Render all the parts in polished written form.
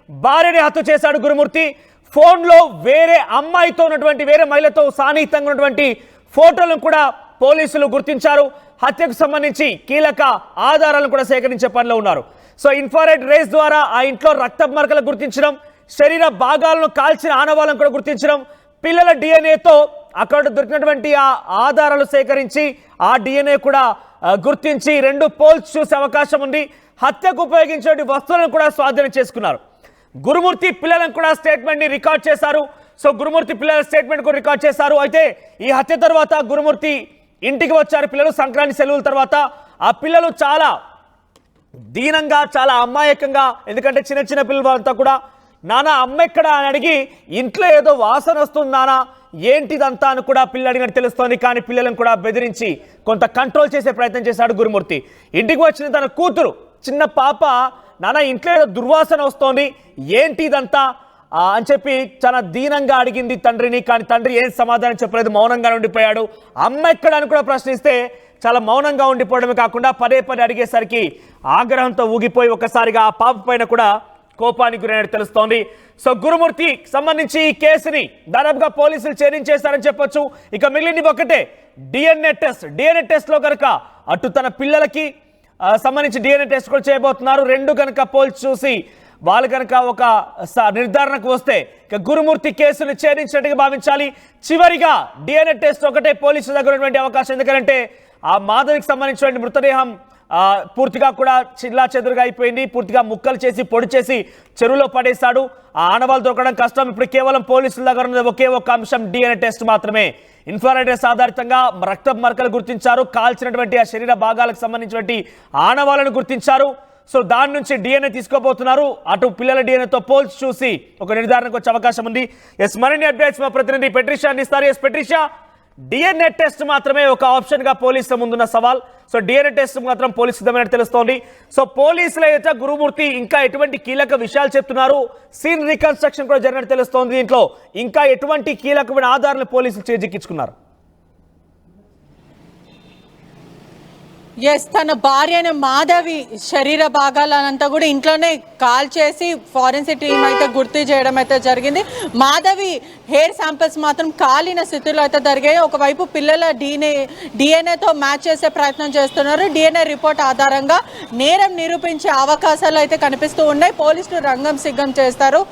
భార్యని హత్య చేశాడు గురుమూర్తి. ఫోన్లో వేరే అమ్మాయితో ఉన్నటువంటి వేరే మహిళతో సాన్నిహితంగా ఉన్నటువంటి ఫోటోలను కూడా పోలీసులు గుర్తించారు. హత్యకు సంబంధించి కీలక ఆధారాలను కూడా సేకరించే పనిలో ఉన్నారు. సో ఇన్ఫ్రారెడ్ రేస్ ద్వారా ఆ ఇంట్లో రక్తపు మరకలు గుర్తించడం, శరీర భాగాలను కాల్చిన ఆనవాళ్ళను కూడా గుర్తించడం, పిల్లల డిఎన్ఏతో అక్కడ దొరికినటువంటి ఆ ఆధారాలు సేకరించి ఆ డిఎన్ఏ కూడా గుర్తించి 2 పోల్స్ చూసే అవకాశం ఉంది. హత్యకు ఉపయోగించే వస్తువులను కూడా స్వాధీనం చేసుకున్నారు. గురుమూర్తి పిల్లలను కూడా స్టేట్మెంట్ ని రికార్డ్ చేశారు. సో గురుమూర్తి పిల్లల స్టేట్మెంట్ కూడా రికార్డ్ చేశారు. అయితే ఈ హత్య తర్వాత గురుమూర్తి ఇంటికి వచ్చారు పిల్లలు సంక్రాంతి సెలవుల తర్వాత. ఆ పిల్లలు చాలా దీనంగా, చాలా అమాయకంగా, ఎందుకంటే చిన్న చిన్న పిల్లలంతా కూడా నానా అమ్మ ఎక్కడ అని అడిగి ఇంట్లో ఏదో వాసన వస్తుంది నానా ఏంటిదంతా అని కూడా పిల్లలు అడిగినట్టు తెలుస్తోంది. కానీ పిల్లలను కూడా బెదిరించి కొంత కంట్రోల్ చేసే ప్రయత్నం చేశాడు గురుమూర్తి. ఇంటికి వచ్చిన తన కూతురు చిన్న పాప నాన్న ఇంట్లో ఏదో దుర్వాసన వస్తోంది ఏంటి ఇదంతా అని చెప్పి చాలా దీనంగా అడిగింది తండ్రిని. కానీ తండ్రి ఏం సమాధానం చెప్పలేదు, మౌనంగా ఉండిపోయాడు. అమ్మ ఎక్కడ అని కూడా ప్రశ్నిస్తే చాలా మౌనంగా ఉండిపోవడమే కాకుండా పదే పదే అడిగేసరికి ఆగ్రహంతో ఊగిపోయి ఒకసారిగా ఆ పాప పైన కూడా కోపానికి గురైనట్టు తెలుస్తోంది. సో గురుమూర్తి సంబంధించి ఈ కేసుని దాదాపుగా పోలీసులు ఛేదించేశారని చెప్పొచ్చు. ఇక మిగిలింది ఒకటే డిఎన్ఏ టెస్ట్. డిఎన్ఏ టెస్ట్ లో కనుక అటు తన పిల్లలకి సంబంధించి డిఎన్ఏ టెస్ట్ కూడా చేయబోతున్నారు. 2 కనుక పోల్స్ చూసి వాళ్ళు కనుక ఒక నిర్ధారణకు వస్తే ఇక గురుమూర్తి కేసును ఛేదించినట్టుగా భావించాలి. చివరిగా డిఎన్ఏ టెస్ట్ ఒకటే పోలీసుల దగ్గర ఉన్నటువంటి అవకాశం. ఎందుకంటే ఆ మాధవికి సంబంధించిన మృతదేహం పూర్తిగా కూడా చిల్లా చెదురుగా అయిపోయింది. పూర్తిగా ముక్కలు చేసి పొడి చేసి చెరువులో పడేశాడు. ఆ ఆనవాళ్ళు దొరకడం కష్టం. ఇప్పుడు కేవలం పోలీసుల దగ్గర ఉన్నది ఒకే ఒక అంశం డిఎన్ఏ టెస్ట్ మాత్రమే. ఇన్ఫ్రారెడ్ రేస్ ఆధారితంగా రక్తపు మరకలు గుర్తించారు. కాల్చినటువంటి ఆ శరీర భాగాలకు సంబంధించినటువంటి ఆనవాళ్ళను గుర్తించారు. సో దాని నుంచి డిఎన్ఏ తీసుకోబోతున్నారు. అటు పిల్లల డిఎన్ఏతో పోల్చి చూసి ఒక నిర్ధారణకు వచ్చే అవకాశం ఉంది. ఎస్ మరిన్ని అప్డేట్స్ మా ప్రతినిధి పెట్రిషా అందిస్తారు. ఎస్ పెట్రిషా, డిఎన్ఏ టెస్ట్ మాత్రమే ఒక ఆప్షన్ గా పోలీసుల ముందున్న సవాల్. సో డిఎన్ఏ టెస్ట్ మాత్రం పోలీసు సిద్ధమైనట్టు తెలుస్తోంది. సో పోలీసులు అయితే గురుమూర్తి ఇంకా ఎటువంటి కీలక విషయాలు చెప్తున్నారు, సీన్ రీకన్స్ట్రక్షన్ కూడా జరిగినట్టు తెలుస్తోంది. దీంట్లో ఇంకా ఎటువంటి కీలకమైన ఆధారాలను పోలీసులు చేజిక్కించుకున్నారు? ఎస్, తన భార్య అయిన మాధవి శరీర భాగాలంతా కూడా ఇంట్లోనే కాల్ చేసి ఫారెన్సిక్ టీమ్ అయితే గుర్తు చేయడం అయితే జరిగింది. మాధవి హెయిర్ శాంపిల్స్ మాత్రం కాలిన స్థితిలో అయితే జరిగాయి. ఒకవైపు పిల్లల డిఎన్ఏతో మ్యాచ్ చేసే ప్రయత్నం చేస్తున్నారు. డిఎన్ఏ రిపోర్ట్ ఆధారంగా నేరం నిరూపించే అవకాశాలు అయితే కనిపిస్తూ ఉన్నాయి. పోలీసులు రంగం సిద్ధం చేస్తారు.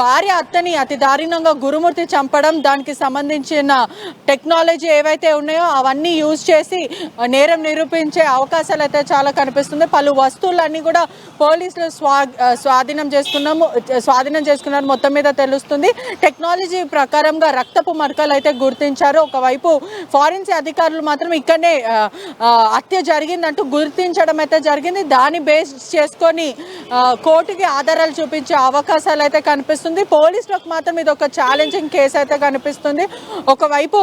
భార్య అత్తని అతి దారుణంగా గురుమూర్తి చంపడం, దానికి సంబంధించిన టెక్నాలజీ ఏవైతే ఉన్నాయో అవన్నీ యూజ్ చేసి నేరం నిరూపించే అవకాశాలు అయితే చాలా కనిపిస్తుంది. పలు వస్తువులన్నీ కూడా పోలీసులు స్వాధీనం చేసుకున్నారు మొత్తం మీద తెలుస్తుంది. టెక్నాలజీ ప్రకారంగా రక్తపు మరకలు అయితే గుర్తించారు. ఒకవైపు ఫారెన్సిక్ అధికారులు మాత్రం ఇక్కడనే హత్య జరిగిందంటూ గుర్తించడం అయితే జరిగింది. దాన్ని బేస్ చేసుకొని కోర్టుకి ఆధారాలు చూపించే అవకాశాలు అయితే కనిపిస్తుంది. పోలీసులకు మాత్రం ఇది ఒక ఛాలెంజింగ్ కేసు అయితే కనిపిస్తుంది. ఒకవైపు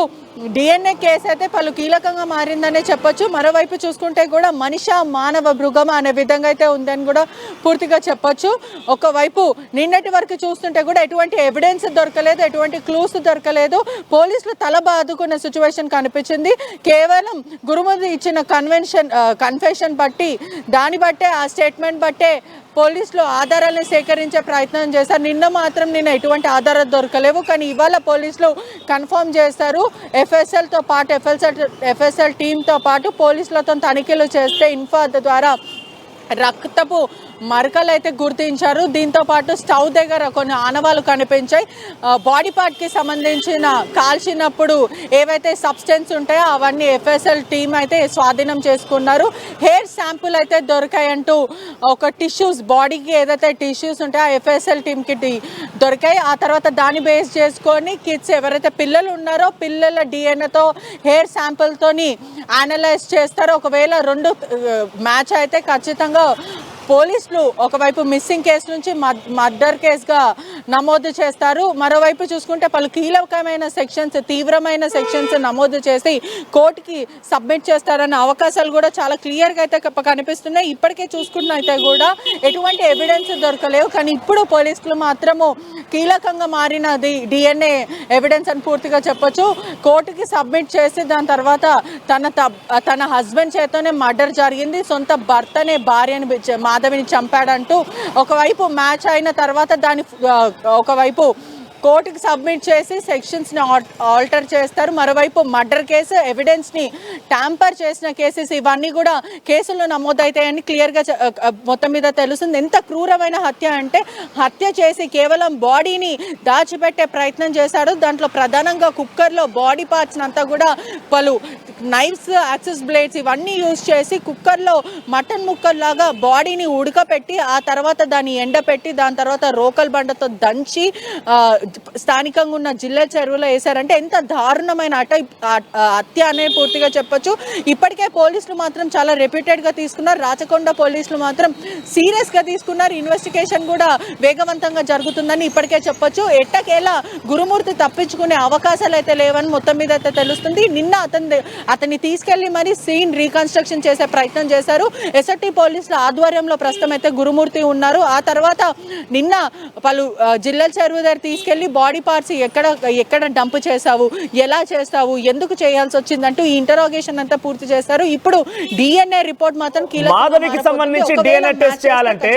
డిఎన్ఏ కేసు అయితే పలు కీలకంగా మారిందనే చెప్పొచ్చు. మరోవైపు చూసుకుంటే కూడా మనిషి మానవ మృగం అనే విధంగా అయితే ఉందని కూడా పూర్తిగా చెప్పొచ్చు. ఒకవైపు నిన్నటి వరకు చూస్తుంటే కూడా ఎటువంటి ఎవిడెన్స్ దొరకలేదు, ఎటువంటి క్లూస్ దొరకలేదు. పోలీసులు తల బాదుకున్న సిచ్యువేషన్ కనిపించింది. కేవలం గురుమూర్తి ఇచ్చిన కన్ఫెషన్ బట్టి, దాన్ని బట్టే, ఆ స్టేట్మెంట్ బట్టే పోలీసులు ఆధారాలను సేకరించే ప్రయత్నం చేశారు. నిన్న ఎటువంటి ఆధారాలు దొరకలేవు. కానీ ఇవాళ పోలీసులు కన్ఫర్మ్ చేశారు. ఎఫ్ఎస్ఎల్ టీంతో పాటు పోలీసులతో తనిఖీలు చేస్తే ఇన్ఫా ద్వారా రక్తపు మరకలు అయితే గుర్తించారు. దీంతో పాటు స్టవ్ దగ్గర కొన్ని ఆనవాళ్ళు కనిపించాయి. బాడీ పార్ట్కి సంబంధించిన కాల్చినప్పుడు ఏవైతే సబ్స్టెన్స్ ఉంటాయో అవన్నీ ఎఫ్ఎస్ఎల్ టీం అయితే స్వాధీనం చేసుకున్నారు. హెయిర్ శాంపుల్ అయితే దొరికాయంటూ ఒక టిష్యూస్, బాడీకి ఏదైతే టిష్యూస్ ఉంటాయో ఆ ఎఫ్ఎస్ఎల్ టీంకి దొరికాయి. ఆ తర్వాత దాన్ని బేస్ చేసుకొని కిడ్స్ ఎవరైతే పిల్లలు ఉన్నారో పిల్లల డిఎన్ఏతో హెయిర్ శాంపుల్తోని అనలైజ్ చేస్తారో. ఒకవేళ 2 మ్యాచ్ అయితే ఖచ్చితంగా పోలీసులు ఒకవైపు మిస్సింగ్ కేసు నుంచి మర్డర్ కేసుగా నమోదు చేస్తారు. మరోవైపు చూసుకుంటే పలు కీలకమైన సెక్షన్స్, తీవ్రమైన సెక్షన్స్ నమోదు చేసి కోర్టుకి సబ్మిట్ చేస్తారన్న అవకాశాలు కూడా చాలా క్లియర్గా అయితే కనిపిస్తున్నాయి. ఇప్పటికే చూసుకున్నైతే కూడా ఎటువంటి ఎవిడెన్స్ దొరకలేవు. కానీ ఇప్పుడు పోలీసులు మాత్రము కీలకంగా మారినది డిఎన్ఏ ఎవిడెన్స్ అని పూర్తిగా చెప్పొచ్చు. కోర్టుకి సబ్మిట్ చేసి దాని తర్వాత తన హస్బెండ్ చేతనే మర్డర్ జరిగింది. సొంత భర్తనే భార్యని మాధవిని చంపాడంటూ ఒకవైపు మ్యాచ్ అయిన తర్వాత దాని ఒకవైపు కోర్టుకి సబ్మిట్ చేసి సెక్షన్స్ని ఆల్టర్ చేస్తారు. మరోవైపు మర్డర్ కేసు, ఎవిడెన్స్ని ట్యాంపర్ చేసిన కేసెస్ ఇవన్నీ కూడా కేసులు నమోదవుతాయని క్లియర్గా మొత్తం మీద తెలుస్తుంది. ఎంత క్రూరమైన హత్య అంటే హత్య చేసి కేవలం బాడీని దాచిపెట్టే ప్రయత్నం చేశాడు. దాంట్లో ప్రధానంగా కుక్కర్లో బాడీ పార్ట్స్ అంతా కూడా పలు నైఫ్స్, యాక్సెస్ బ్లేడ్స్ ఇవన్నీ యూజ్ చేసి కుక్కర్లో మటన్ ముక్కల్లాగా బాడీని ఉడకపెట్టి ఆ తర్వాత దాన్ని ఎండపెట్టి దాని తర్వాత రోకల్ బండతో దంచి స్థానికంగా ఉన్న జిల్లా చెరువులో వేశారంటే ఎంత దారుణమైన హత్య అనే పూర్తిగా చెప్పొచ్చు. ఇప్పటికే పోలీసులు మాత్రం చాలా రెప్యూటెడ్గా తీసుకున్నారు. రాచకొండ పోలీసులు మాత్రం సీరియస్గా తీసుకున్నారు. ఇన్వెస్టిగేషన్ కూడా వేగవంతంగా జరుగుతుందని ఇప్పటికే చెప్పొచ్చు. ఎట్టకేలా గురుమూర్తి తప్పించుకునే అవకాశాలు అయితే లేవని మొత్తం మీద అయితే తెలుస్తుంది. నిన్న అతన్ని తీసుకెళ్లి మరి సీన్ రీకన్స్ట్రక్షన్ చేసే ప్రయత్నం చేశారు. ఎస్ఎస్టీ పోలీసుల ఆధ్వర్యంలో ప్రస్తుతం అయితే గురుమూర్తి ఉన్నారు. ఆ తర్వాత నిన్న పలు జిల్లా చెరువు దగ్గర తీసుకెళ్లి బాడీ పార్ట్స్ ఎక్కడ డంప్ చేశావు, ఎలా చేస్తావు, ఎందుకు చేయాల్సి వచ్చిందంటూ ఈ ఇంటరోగేషన్ అంతా పూర్తి చేశారు. ఇప్పుడు డిఎన్ఏ రిపోర్ట్ మాత్రం మాధవికి సంబంధించి డిఎన్ఏ టెస్ట్ చేయాలంటే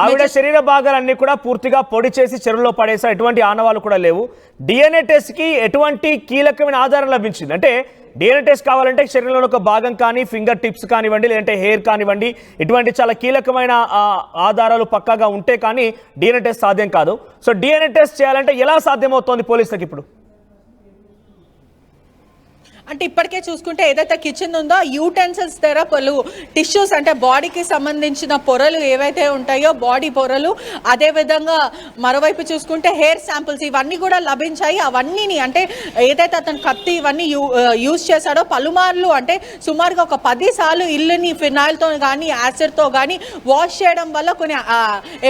ఆవిడ శరీర భాగాలన్నీ కూడా పూర్తిగా పొడి చేసి చెరువులో పడేసా, ఎటువంటి ఆనవాళ్ళు కూడా లేవు. డిఎన్ఏ టెస్ట్ కి ఎటువంటి కీలకమైన ఆధారం లభించింది అంటే డిఎన్ఏ టెస్ట్ కావాలంటే శరీరంలో ఒక భాగం కానీ, ఫింగర్ టిప్స్ కానివ్వండి, లేదంటే హెయిర్ కానివ్వండి, ఇటువంటి చాలా కీలకమైన ఆధారాలు పక్కాగా ఉంటే కానీ డిఎన్ఏ టెస్ట్ సాధ్యం కాదు. సో డిఎన్ఏ టెస్ట్ చేయాలంటే ఎలా సాధ్యమవుతోంది పోలీసులకు ఇప్పుడు? అంటే ఇప్పటికే చూసుకుంటే ఏదైతే కిచెన్ ఉందో యూటెన్సిల్స్ దగ్గర పలు టిష్యూస్ అంటే బాడీకి సంబంధించిన పొరలు ఏవైతే ఉంటాయో బాడీ పొరలు, అదేవిధంగా మరోవైపు చూసుకుంటే హెయిర్ శాంపుల్స్ ఇవన్నీ కూడా లభించాయి. అవన్నీని అంటే ఏదైతే అతను కత్తి ఇవన్నీ యూజ్ చేశాడో పలుమార్లు అంటే సుమారుగా ఒక 10 సార్లు ఇల్లుని ఫినాయిల్తో కానీ యాసిడ్తో కానీ వాష్ చేయడం వల్ల కొన్ని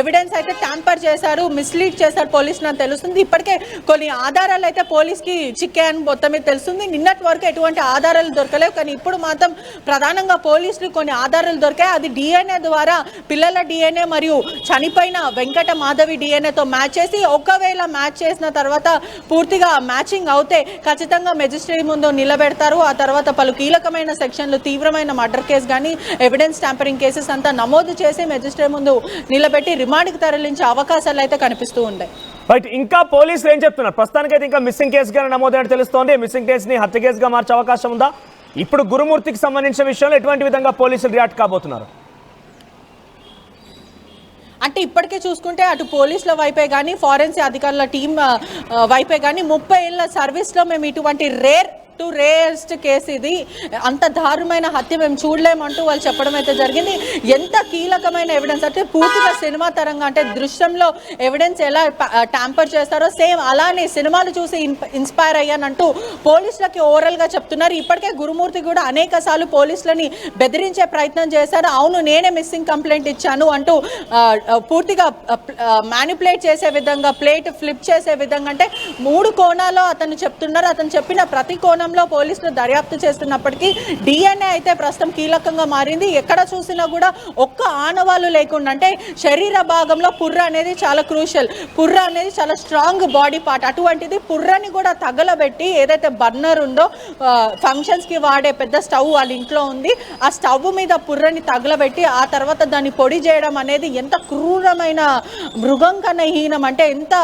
ఎవిడెన్స్ అయితే ట్యాంపర్ చేశారు, మిస్లీడ్ చేశారు పోలీసులు అని తెలుస్తుంది. ఇప్పటికే కొన్ని ఆధారాలు అయితే పోలీస్కి చిక్కాయని మొత్తం మీద తెలుస్తుంది. నిన్నటి వరకు ఎటువంటి ఆధారాలు దొరకలేవు, కానీ ఇప్పుడు మాత్రం ప్రధానంగా పోలీసులు కొన్ని ఆధారాలు దొరికాయి. అది డిఎన్ఏ ద్వారా పిల్లల డిఎన్ఏ మరియు చనిపోయిన వెంకట మాధవి డిఎన్ఏతో మ్యాచ్ చేసి ఒకవేళ మ్యాచ్ చేసిన తర్వాత పూర్తిగా మ్యాచింగ్ అవుతే ఖచ్చితంగా మెజిస్ట్రేట్ ముందు నిలబెడతారు. ఆ తర్వాత పలు కీలకమైన సెక్షన్లు, తీవ్రమైన మర్డర్ కేసు కానీ ఎవిడెన్స్ ట్యాంపరింగ్ కేసెస్ అంతా నమోదు చేసి మెజిస్ట్రేట్ ముందు నిలబెట్టి రిమాండ్కి తరలించే అవకాశాలు అయితే కనిపిస్తూ ఉన్నాయి. రైట్, ఇంకా పోలీసులు ఏం చెప్తున్నారు? ప్రస్తుతానికైతే ఇంకా మిస్సింగ్ కేసుగానే నమోదైనట్టు తెలుస్తోంది. మిస్సింగ్ కేసుని హత్య కేసుగా మార్చే అవకాశం ఉందా? ఇప్పుడు గురుమూర్తికి సంబంధించిన విషయంలో ఎటువంటి విధంగా పోలీసులు రియాక్ట్ కాబోతున్నారు? అంటే ఇప్పటికే చూసుకుంటే అటు పోలీసుల వైపే కానీ ఫారెన్సిక్ అధికారుల టీం వైపే కానీ 30 ఏళ్ల సర్వీస్లో మేము ఇటువంటి రేయెస్ట్ కేసు ఇది, అంత దారుణమైన హత్య మేము చూడలేమంటూ వాళ్ళు చెప్పడం అయితే జరిగింది. ఎంత కీలకమైన ఎవిడెన్స్ అంటే పూర్తిగా సినిమా తరంగా అంటే దృశ్యంలో ఎవిడెన్స్ ఎలా ట్యాంపర్ చేస్తారో సేమ్ అలానే సినిమాలు చూసి ఇన్స్పైర్ అయ్యానంటూ పోలీసులకి ఓవరాల్గా చెప్తున్నారు. ఇప్పటికే గురుమూర్తి కూడా అనేక సార్లు పోలీసులని బెదిరించే ప్రయత్నం చేశారు. అవును నేనే మిస్సింగ్ కంప్లైంట్ ఇచ్చాను అంటూ పూర్తిగా మ్యానిపులేట్ చేసే విధంగా, ప్లేట్ ఫ్లిప్ చేసే విధంగా అంటే 3 కోణాల్లో అతను చెప్తున్నారు. అతను చెప్పిన ప్రతి కోణం పోలీసులు దర్యాప్తు చేస్తున్నప్పటికీ డిఎన్ఏ అయితే ప్రస్తుతం కీలకంగా మారింది. ఎక్కడ చూసినా కూడా ఒక్క ఆనవాళ్ళు లేకుండా అంటే శరీర భాగంలో పుర్ర అనేది చాలా క్రూషియల్, పుర్ర అనేది చాలా స్ట్రాంగ్ బాడీ పార్ట్. అటువంటిది పుర్రని కూడా తగలబెట్టి ఏదైతే బర్నర్ ఉందో ఫంక్షన్స్కి వాడే పెద్ద స్టవ్ వాళ్ళ ఇంట్లో ఉంది, ఆ స్టవ్ మీద పుర్రని తగలబెట్టి ఆ తర్వాత దాన్ని పొడి చేయడం అనేది ఎంత క్రూరమైన మృగం కన్నా హీనం అంటే ఎంత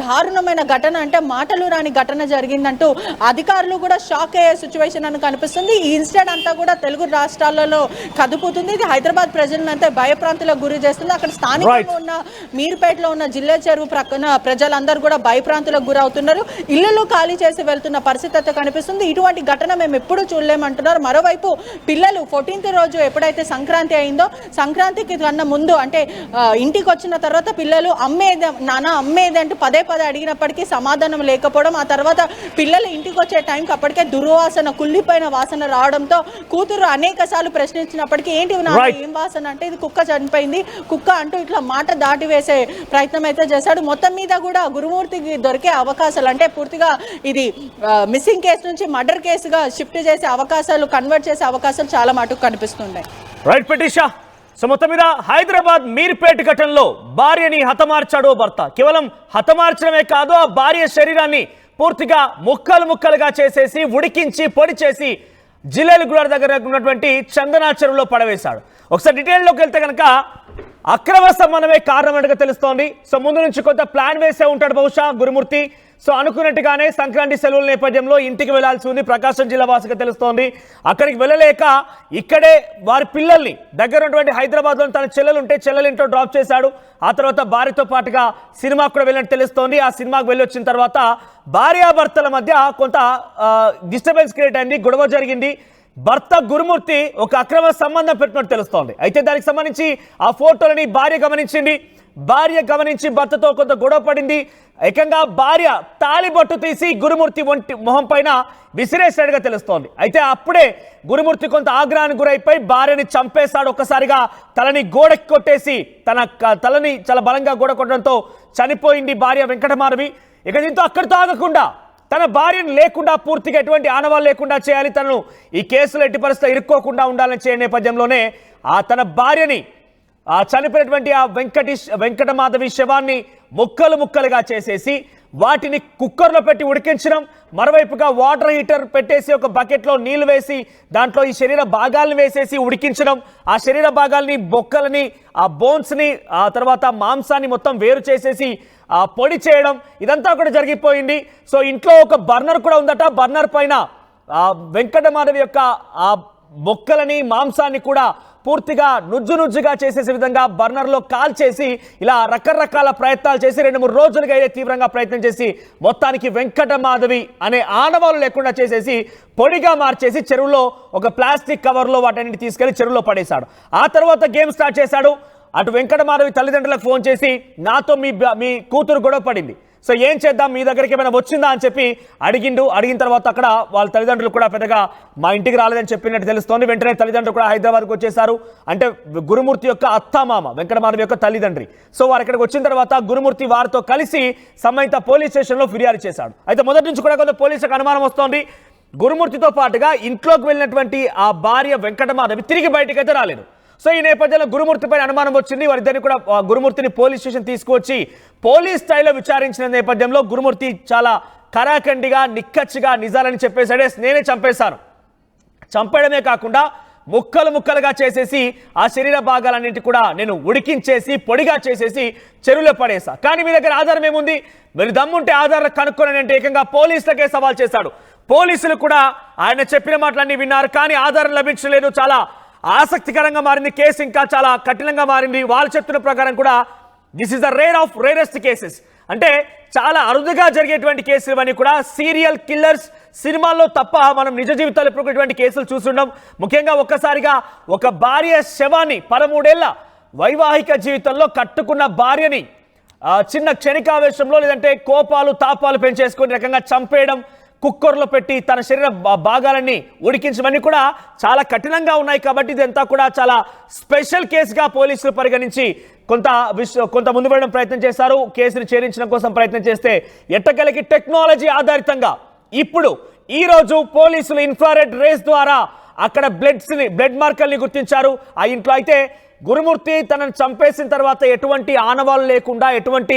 దారుణమైన ఘటన అంటే మాటలు రాని ఘటన జరిగిందంటూ అధికారులు కూడా షాక్ అయ్యే సిచ్యువేషన్ అని కనిపిస్తుంది. ఈ ఇన్సిడెంట్ అంతా కూడా తెలుగు రాష్ట్రాలలో కదుపుతుంది. ఇది హైదరాబాద్ ప్రజలంతా భయప్రాంతులకు గురి చేస్తుంది. అక్కడ స్థానికంగా ఉన్న మీర్పేటలో ఉన్న జిల్లా చెరువు ప్రక్కన ప్రజలందరూ కూడా భయప్రాంతులకు గురవుతున్నారు. ఇళ్లలో ఖాళీ చేసి వెళ్తున్న పరిస్థితి అయితే కనిపిస్తుంది. ఇటువంటి ఘటన మేము ఎప్పుడూ చూడలేమంటున్నారు. మరోవైపు పిల్లలు 14th రోజు ఎప్పుడైతే సంక్రాంతి అయిందో సంక్రాంతికి కన్నా ముందు అంటే ఇంటికి వచ్చిన తర్వాత పిల్లలు అమ్మేది నాన్న అమ్మేది అంటూ పదే అడిగినప్పటికీ సమాధానం లేకపోవడం, ఆ తర్వాత పిల్లలు ఇంటికి వచ్చే టైంకి అప్పటికే దుర్వాసన కుళ్ళిపోయిన వాసన రావడంతో కూతురు అనేక సార్లు ప్రశ్నించినప్పటికీ ఏంటి ఏం వాసన అంటే ఇది కుక్క చనిపోయింది కుక్క అంటూ ఇట్లా మాట దాటి వేసే ప్రయత్నం అయితే చేశాడు. మొత్తం మీద కూడా గురుమూర్తికి దొరికే అవకాశాలు అంటే పూర్తిగా ఇది మిస్సింగ్ కేసు నుంచి మర్డర్ కేసుగా షిఫ్ట్ చేసే అవకాశాలు, కన్వర్ట్ చేసే అవకాశాలు చాలా మటుకు కనిపిస్తున్నాయి. రైట్ ప్రతీషా, సో మొత్తం మీద హైదరాబాద్ మీర్పేట ఘటనలో భార్యని హతమార్చాడో భర్త. కేవలం హతమార్చడమే కాదు, ఆ భార్య శరీరాన్ని పూర్తిగా ముక్కలుగా చేసేసి ఉడికించి పొడి చేసి జిల్లేలగూడ దగ్గర ఉన్నటువంటి చందనా చెరువులో పడవేశాడు. ఒకసారి డీటెయిల్లోకి వెళ్తే కనుక అక్రమ సంబంధమే కారణం తెలుస్తోంది. సో ముందు నుంచి కొంత ప్లాన్ వేసే ఉంటాడు బహుశా గురుమూర్తి. సో అనుకున్నట్టుగానే సంక్రాంతి సెలవుల నేపథ్యంలో ఇంటికి వెళ్లాల్సి ఉంది ప్రకాశం జిల్లా వాసిగా తెలుస్తోంది. అక్కడికి వెళ్ళలేక ఇక్కడే వారి పిల్లల్ని దగ్గర ఉన్నటువంటి హైదరాబాద్లో తన చెల్లెలు ఉంటే చెల్లెలు ఇంట్లో డ్రాప్ చేశాడు. ఆ తర్వాత భార్యతో పాటుగా సినిమాకు కూడా వెళ్ళినట్టు తెలుస్తోంది. ఆ సినిమాకు వెళ్ళి వచ్చిన తర్వాత భార్యాభర్తల మధ్య కొంత డిస్టర్బెన్స్ క్రియేట్ అయింది, గొడవ జరిగింది. భర్త గురుమూర్తి ఒక అక్రమ సంబంధం పెట్టినట్టు తెలుస్తోంది. అయితే దానికి సంబంధించి ఆ ఫోటోలని భార్య గమనించింది. భార్య గమనించి భర్తతో కొంత గొడవ పడింది. ఏకంగా భార్య తాళిబొట్టు తీసి గురుమూర్తి మొహం పైన విసిరేసినట్టుగా తెలుస్తోంది. అయితే అప్పుడే గురుమూర్తి కొంత ఆగ్రహానికి గురైపోయి భార్యని చంపేశాడు. ఒక్కసారిగా తలని గోడకి కొట్టేసి తన తలని చాలా బలంగా గోడ కొట్టడంతో చనిపోయింది భార్య వెంకటమాధవి. ఇక దీంతో అక్కడితో ఆగకుండా తన భార్యను లేకుండా పూర్తిగా ఎటువంటి ఆనవాళ్ళు లేకుండా చేయాలి, తనను ఈ కేసులో ఎట్టి పరిస్థితుల్లో ఇరుక్కోకుండా ఉండాలని చేయ నేపథ్యంలోనే తన భార్యని చనిపోయినటువంటి ఆ వెంకటమాధవి శవాన్ని ముక్కలు ముక్కలుగా చేసేసి వాటిని కుక్కర్లో పెట్టి ఉడికించడం, మరోవైపుగా వాటర్ హీటర్ పెట్టేసి ఒక బకెట్లో నీళ్లు వేసి దాంట్లో ఈ శరీర భాగాలను వేసేసి ఉడికించడం, ఆ శరీర భాగాల్ని బొక్కలని ఆ బోన్స్ని ఆ తర్వాత మాంసాన్ని మొత్తం వేరు చేసేసి పొడి చేయడం, ఇదంతా కూడా జరిగిపోయింది. సో ఇంట్లో ఒక బర్నర్ కూడా ఉందట. బర్నర్ పైన వెంకటమాధవి యొక్క ఆ బొక్కలని మాంసాన్ని కూడా పూర్తిగా నుజ్జుగా చేసేసే విధంగా బర్నర్లో కాల్ చేసి ఇలా రకరకాల ప్రయత్నాలు చేసి 2-3 రోజులుగా అయితే తీవ్రంగా ప్రయత్నం చేసి మొత్తానికి వెంకటమాధవి అనే ఆనవాళ్ళు లేకుండా చేసేసి పొడిగా మార్చేసి చెరువులో ఒక ప్లాస్టిక్ కవర్లో వాటన్నిటి తీసుకెళ్లి చెరువులో పడేశాడు. ఆ తర్వాత గేమ్ స్టార్ట్ చేశాడు. అటు వెంకటమాధవి తల్లిదండ్రులకు ఫోన్ చేసి నాతో మీ కూతురు గొడవ పడింది, సో ఏం చేద్దాం, మీ దగ్గరికి ఏమైనా వచ్చిందా అని చెప్పి అడిగిన తర్వాత అక్కడ వాళ్ళ తల్లిదండ్రులు కూడా పెద్దగా మా ఇంటికి రాలేదని చెప్పినట్టు తెలుస్తోంది. వెంటనే తల్లిదండ్రులు కూడా హైదరాబాద్కి వచ్చేసారు. అంటే గురుమూర్తి యొక్క అత్తమామ వెంకటమాధవి యొక్క తల్లిదండ్రి. సో వారు అక్కడికి వచ్చిన తర్వాత గురుమూర్తి వారితో కలిసి సంబంధిత పోలీస్ స్టేషన్లో ఫిర్యాదు చేశాడు. అయితే మొదటి నుంచి కూడా కొంత పోలీసులకు అనుమానం వస్తోంది. గురుమూర్తితో పాటుగా ఇంట్లోకి వెళ్ళినటువంటి ఆ భార్య వెంకటమాధవి తిరిగి బయటకు అయితే రాలేదు. సో ఈ నేపథ్యంలో గురుమూర్తి పైన అనుమానం వచ్చింది. వారిద్దరిని కూడా గురుమూర్తిని పోలీస్ స్టేషన్ తీసుకువచ్చి పోలీస్ స్టైల్లో విచారించిన నేపథ్యంలో గురుమూర్తి చాలా కరాఖండిగా నిక్కచ్చిగా నిజాలని చెప్పేశాడే. నేనే చంపేశాను, చంపడమే కాకుండా ముక్కలుగా చేసేసి ఆ శరీర భాగాలన్నింటి కూడా నేను ఉడికించేసి పొడిగా చేసేసి చెరువులో పడేసా. కానీ మీ దగ్గర ఆధారం ఏముంది, మీరు దమ్ముంటే ఆధారం కనుక్కోనని అంటే ఏకంగా పోలీసులకే సవాల్ చేశాడు. పోలీసులు కూడా ఆయన చెప్పిన మాటలన్నీ విన్నారు, కానీ ఆధారం లభించలేదు. చాలా ఆసక్తికరంగా మారింది కేసు, ఇంకా చాలా కఠినంగా మారింది. వాళ్ళు చెప్తున్న ప్రకారం కూడా this is the rarest cases, అంటే చాలా అరుదుగా జరిగేటువంటి కేసులు ఇవన్నీ కూడా. సీరియల్ కిల్లర్స్ సినిమాల్లో తప్ప మనం నిజ జీవితాలు ఎప్పుడుటువంటి కేసులు చూస్తుండం. ముఖ్యంగా ఒక్కసారిగా ఒక భార్య శవాన్ని 13 ఏళ్ల వైవాహిక జీవితంలో కట్టుకున్న భార్యని చిన్న క్షణికావేశంలో లేదంటే కోపాలు తాపాలు పెంచేసుకునే రకంగా చంపేయడం, కుక్కర్లో పెట్టి తన శరీర భాగాలన్నీ ఉడికించమని కూడా చాలా కఠినంగా ఉన్నాయి. కాబట్టి ఇదంతా కూడా చాలా స్పెషల్ కేసుగా పోలీసులు పరిగణించి కొంత ముందు వెళ్ళడం ప్రయత్నం చేశారు. కేసును ఛేదించడం కోసం ప్రయత్నం చేస్తే ఎట్టకేలకి టెక్నాలజీ ఆధారితంగా ఇప్పుడు ఈ రోజు పోలీసులు ఇన్ఫ్రారెడ్ రేస్ ద్వారా అక్కడ బ్లడ్ మార్కర్ని గుర్తించారు. ఆ ఇంట్లో అయితే గురుమూర్తి తనను చంపేసిన తర్వాత ఎటువంటి ఆనవాళ్ళు లేకుండా ఎటువంటి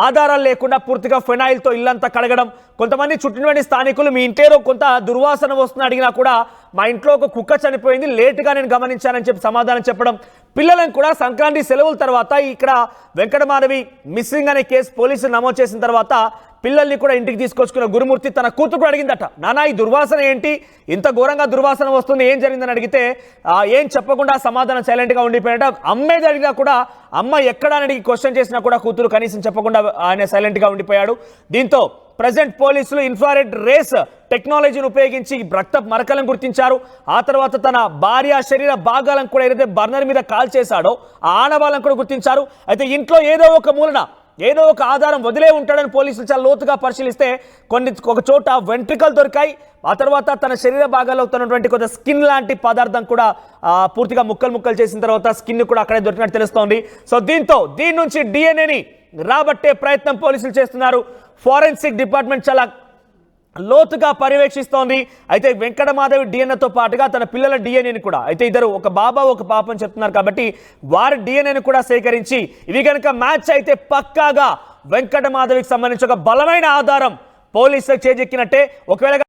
ఆధారాలు లేకుండా పూర్తిగా ఫెనాయిల్తో ఇల్లంతా కడగడం. కొంతమంది చుట్టినటువంటి స్థానికులు మీ ఇంట్లో కొంత దుర్వాసన వస్తుందని అడిగినా కూడా మా ఇంట్లో ఒక కుక్క చనిపోయింది, లేటుగా నేను గమనించానని చెప్పి సమాధానం చెప్పడం. పిల్లలను కూడా సంక్రాంతి సెలవుల తర్వాత ఇక్కడ వెంకటమాధవి మిస్సింగ్ అనే కేసు పోలీసులు నమోదు చేసిన తర్వాత పిల్లల్ని కూడా ఇంటికి తీసుకొచ్చుకున్న గురుమూర్తి తన కూతురు అడిగిందట, నానా ఈ దుర్వాసన ఏంటి, ఇంత ఘోరంగా దుర్వాసన వస్తుంది, ఏం జరిగిందని అడిగితే ఏం చెప్పకుండా సమాధానం సైలెంట్గా ఉండిపోయాడట. అమ్మేది అడిగినా కూడా అమ్మ ఎక్కడా అని అడిగి క్వశ్చన్ చేసినా కూడా కూతురు కనీసం చెప్పకుండా ఆయన సైలెంట్గా ఉండిపోయాడు. దీంతో ప్రెజెంట్ పోలీసులు ఇన్ఫ్రారెడ్ రేస్ టెక్నాలజీని ఉపయోగించి రక్త మరకలను గుర్తించారు. ఆ తర్వాత తన భార్య శరీర భాగాలను కూడా ఏదైతే బర్నర్ మీద కాల్ చేశాడో ఆ ఆనవాళ్ళను కూడా గుర్తించారు. అయితే ఇంట్లో ఏదో ఒక మూలన ఏదో ఒక ఆధారం వదిలే ఉంటాడని పోలీసులు చాలా లోతుగా పరిశీలిస్తే ఒక చోట వెంట్రికలు దొరికాయి. ఆ తర్వాత తన శరీర భాగాల్లో ఉన్నటువంటి కొంత స్కిన్ లాంటి పదార్థం కూడా పూర్తిగా ముక్కలు చేసిన తర్వాత స్కిన్ కూడా అక్కడే దొరికినట్టు తెలుస్తోంది. సో దీని నుంచి డిఎన్ఏని రాబట్టే ప్రయత్నం పోలీసులు చేస్తున్నారు. ఫోరెన్సిక్ డిపార్ట్మెంట్ చాలా లోతుగా పర్యవేక్షిస్తోంది. అయితే వెంకటమాధవి డిఎన్ఏతో పాటుగా తన పిల్లల డిఎన్ఏని కూడా, అయితే ఇద్దరు ఒక బాబా ఒక పాప అని చెప్తున్నారు కాబట్టి వారి డిఎన్ఏని కూడా సేకరించి ఇవి కనుక మ్యాచ్ అయితే పక్కాగా వెంకటమాధవికి సంబంధించి ఒక బలమైన ఆధారం పోలీసులకు చేజెక్కినట్టే. ఒకవేళ